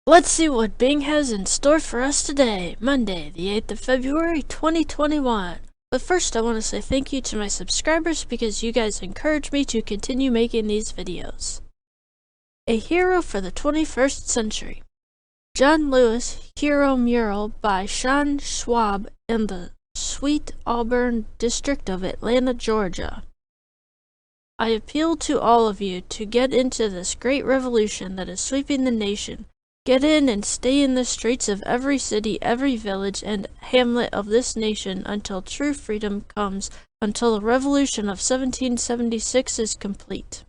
Let's see what Bing has in store for us today, Monday, the 8th of February, 2021. But first, I want to say thank you to my subscribers because you guys encourage me to continue making these videos. A Hero for the 21st Century. John Lewis Hero Mural by Sean Schwab in the Sweet Auburn district of Atlanta, Georgia. I appeal to all of you to get into this great revolution that is sweeping the nation. Get in and stay in the streets of every city, every village, and hamlet of this nation until true freedom comes, until the revolution of 1776 is complete.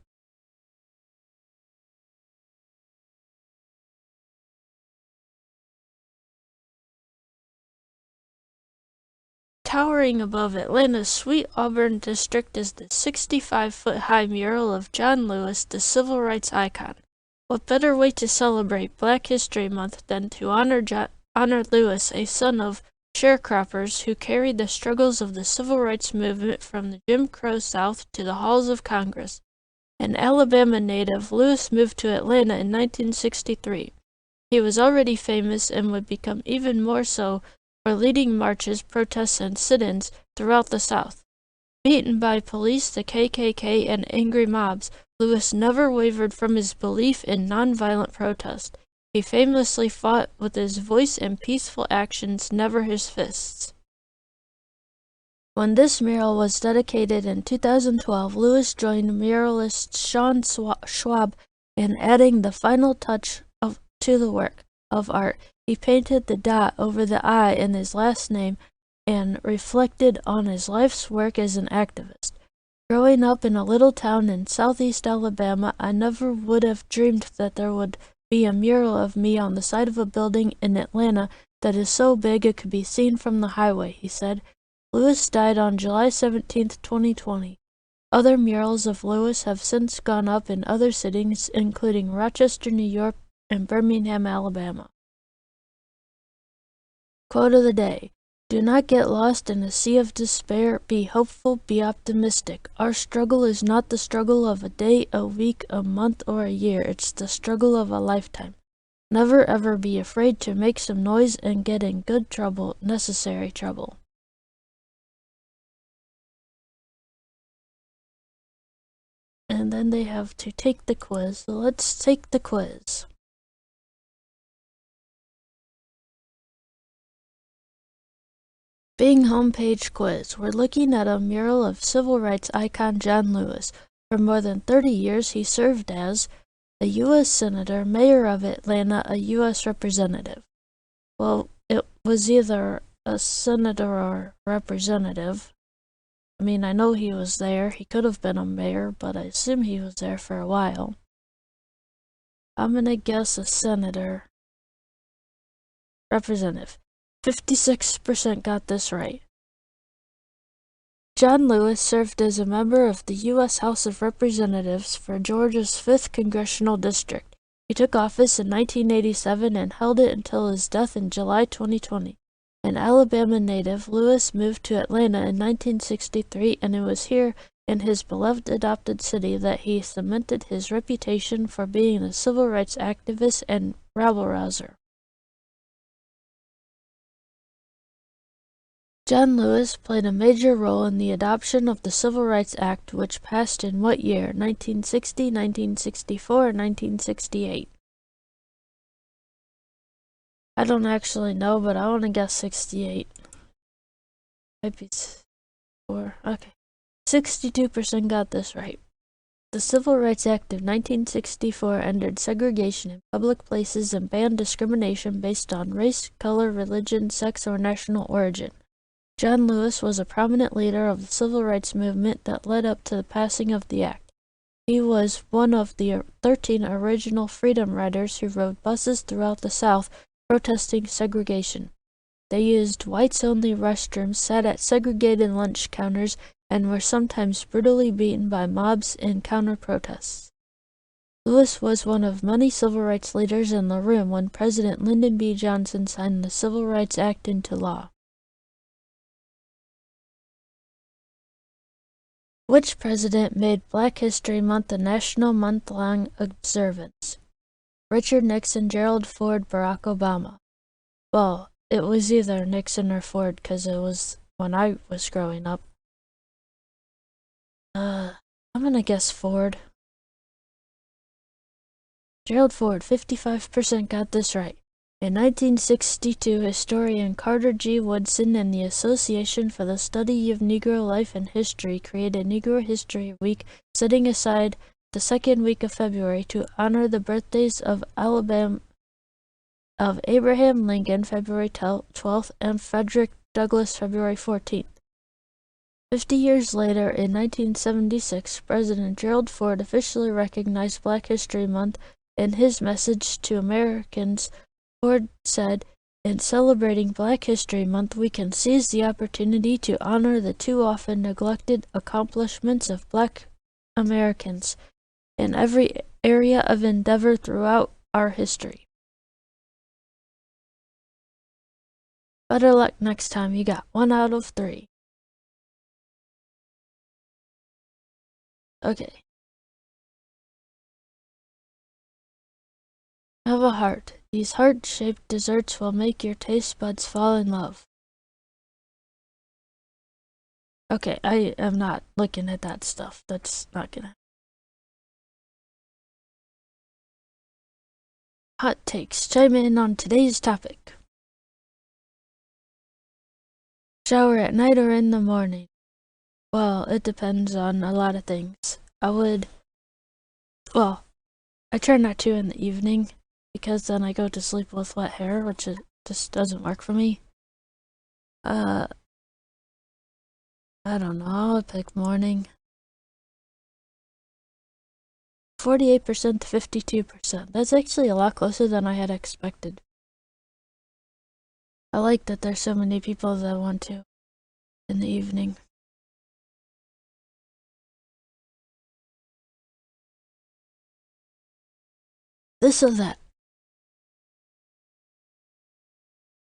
Towering above Atlanta's Sweet Auburn district is the 65-foot-high mural of John Lewis, the civil rights icon. What better way to celebrate Black History Month than to honor Lewis, a son of sharecroppers who carried the struggles of the civil rights movement from the Jim Crow South to the halls of Congress. An Alabama native, Lewis moved to Atlanta in 1963. He was already famous and would become even more so for leading marches, protests, and sit-ins throughout the South. Beaten by police, the KKK, and angry mobs, Lewis never wavered from his belief in nonviolent protest. He famously fought with his voice and peaceful actions, never his fists. When this mural was dedicated in 2012, Lewis joined muralist Sean Schwab in adding the final touch to the work of art. He painted the dot over the I in his last name and reflected on his life's work as an activist. Growing up in a little town in southeast Alabama, I never would have dreamed that there would be a mural of me on the side of a building in Atlanta that is so big it could be seen from the highway, he said. Lewis died on July 17, 2020. Other murals of Lewis have since gone up in other cities, including Rochester, New York, and Birmingham, Alabama. Quote of the day. Do not get lost in a sea of despair. Be hopeful, be optimistic. Our struggle is not the struggle of a day, a week, a month, or a year. It's the struggle of a lifetime. Never ever be afraid to make some noise and get in good trouble, necessary trouble. And then they have to take the quiz. So let's take the quiz. Bing homepage quiz. We're looking at a mural of civil rights icon John Lewis. For more than 30 years, he served as a U.S. Senator, Mayor of Atlanta, a U.S. Representative. Well, it was either a senator or representative. I mean, I know he was there. He could have been a mayor, but I assume he was there for a while. I'm gonna guess a senator. Representative. 56% got this right. John Lewis served as a member of the U.S. House of Representatives for Georgia's 5th Congressional District. He took office in 1987 and held it until his death in July 2020. An Alabama native, Lewis moved to Atlanta in 1963, and it was here in his beloved adopted city that he cemented his reputation for being a civil rights activist and rabble-rouser. John Lewis played a major role in the adoption of the Civil Rights Act, which passed in what year? 1960, 1964, or 1968? I don't actually know, but I want to guess 68. Might be 4. Okay. 62% got this right. The Civil Rights Act of 1964 ended segregation in public places and banned discrimination based on race, color, religion, sex, or national origin. John Lewis was a prominent leader of the civil rights movement that led up to the passing of the act. He was one of the 13 original Freedom Riders who rode buses throughout the South protesting segregation. They used whites-only restrooms, sat at segregated lunch counters, and were sometimes brutally beaten by mobs in counter-protests. Lewis was one of many civil rights leaders in the room when President Lyndon B. Johnson signed the Civil Rights Act into law. Which president made Black History Month a national month-long observance? Richard Nixon, Gerald Ford, Barack Obama. Well, it was either Nixon or Ford because it was when I was growing up. I'm gonna guess Ford. Gerald Ford, 55% got this right. In 1962, historian Carter G. Woodson and the Association for the Study of Negro Life and History created Negro History Week, setting aside the second week of February to honor the birthdays of Abraham Lincoln, February 12th, and Frederick Douglass, February 14th. 50 years later, in 1976, President Gerald Ford officially recognized Black History Month. In his message to Americans, Ford said, "In celebrating Black History Month, we can seize the opportunity to honor the too often neglected accomplishments of Black Americans in every area of endeavor throughout our history." Better luck next time. You got 1 out of 3. Okay. Have a heart. These heart-shaped desserts will make your taste buds fall in love. Okay, I am not looking at that stuff. That's not gonna. Hot takes. Chime in on today's topic. Shower at night or in the morning? Well, it depends on a lot of things. I try not to in the evening because then I go to sleep with wet hair, which just doesn't work for me. I don't know, I'll pick morning. 48% to 52%. That's actually a lot closer than I had expected. I like that there's so many people that want to in the evening. This or that.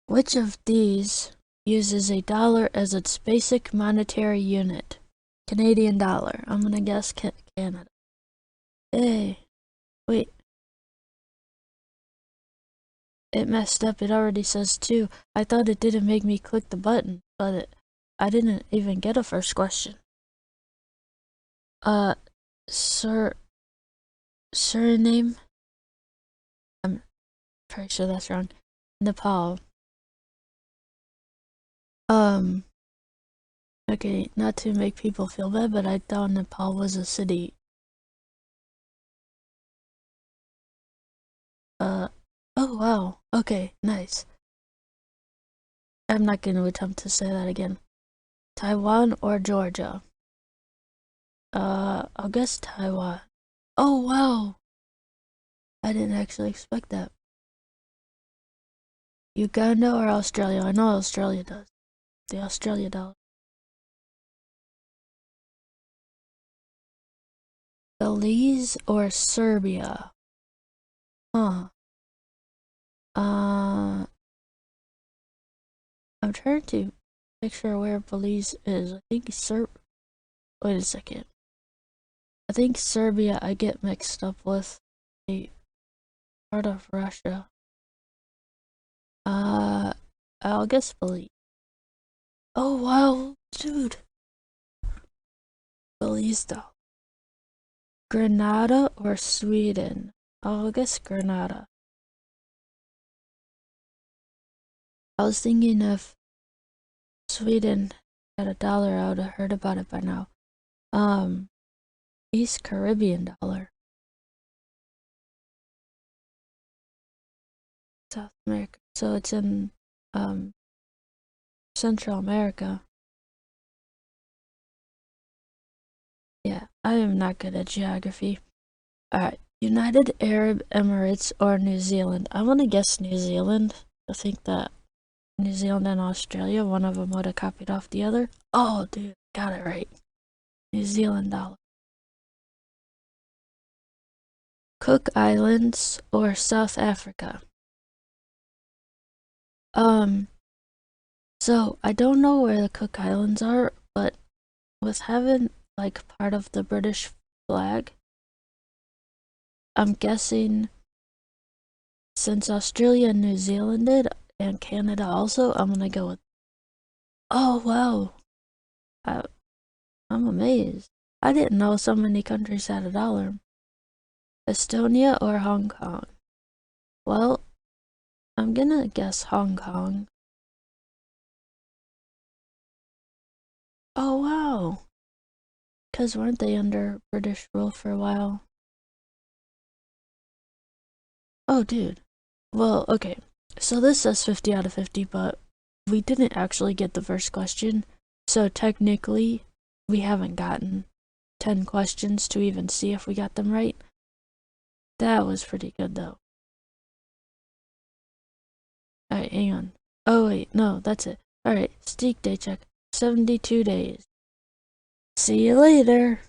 Which of these uses a dollar as its basic monetary unit? Canadian dollar. I'm gonna guess Canada. Hey, wait. It messed up. It already says 2. I thought it didn't make me click the button, but I didn't even get a first question. Suriname? I'm pretty sure that's wrong. Nepal. Okay, not to make people feel bad, but I thought Nepal was a city. Oh wow. Okay, nice. I'm not going to attempt to say that again. Taiwan or Georgia? I'll guess Taiwan. Oh wow. I didn't actually expect that. Uganda or Australia? I know Australia does. The Australia dollar. Belize or Serbia? Huh. I'm trying to picture where Belize is. I think wait a second. I think Serbia I get mixed up with a part of Russia. I'll guess Belize. Oh wow, dude. Belize though. Grenada or Sweden? I'll guess Grenada. I was thinking if Sweden had a dollar, I would have heard about it by now. East Caribbean dollar. South America. So it's in, Central America. Yeah, I am not good at geography. Alright, United Arab Emirates or New Zealand? I want to guess New Zealand. I think that New Zealand and Australia, one of them would have copied off the other. Oh, dude, got it right. New Zealand dollar. Cook Islands or South Africa? So I don't know where the Cook Islands are, but with having like part of the British flag, I'm guessing Since Australia and New Zealand did, and Canada also, I'm gonna go with. Oh, wow. I, I'm amazed. I didn't know so many countries had a dollar. Estonia or Hong Kong? Well, I'm gonna guess Hong Kong. Oh, wow. Because weren't they under British rule for a while? Oh, dude. Well, okay. So this says 50 out of 50, but we didn't actually get the first question. So technically, we haven't gotten 10 questions to even see if we got them right. That was pretty good, though. Alright, hang on. Oh, wait, no, that's it. Alright, Steak Day check. 72 days. See you later.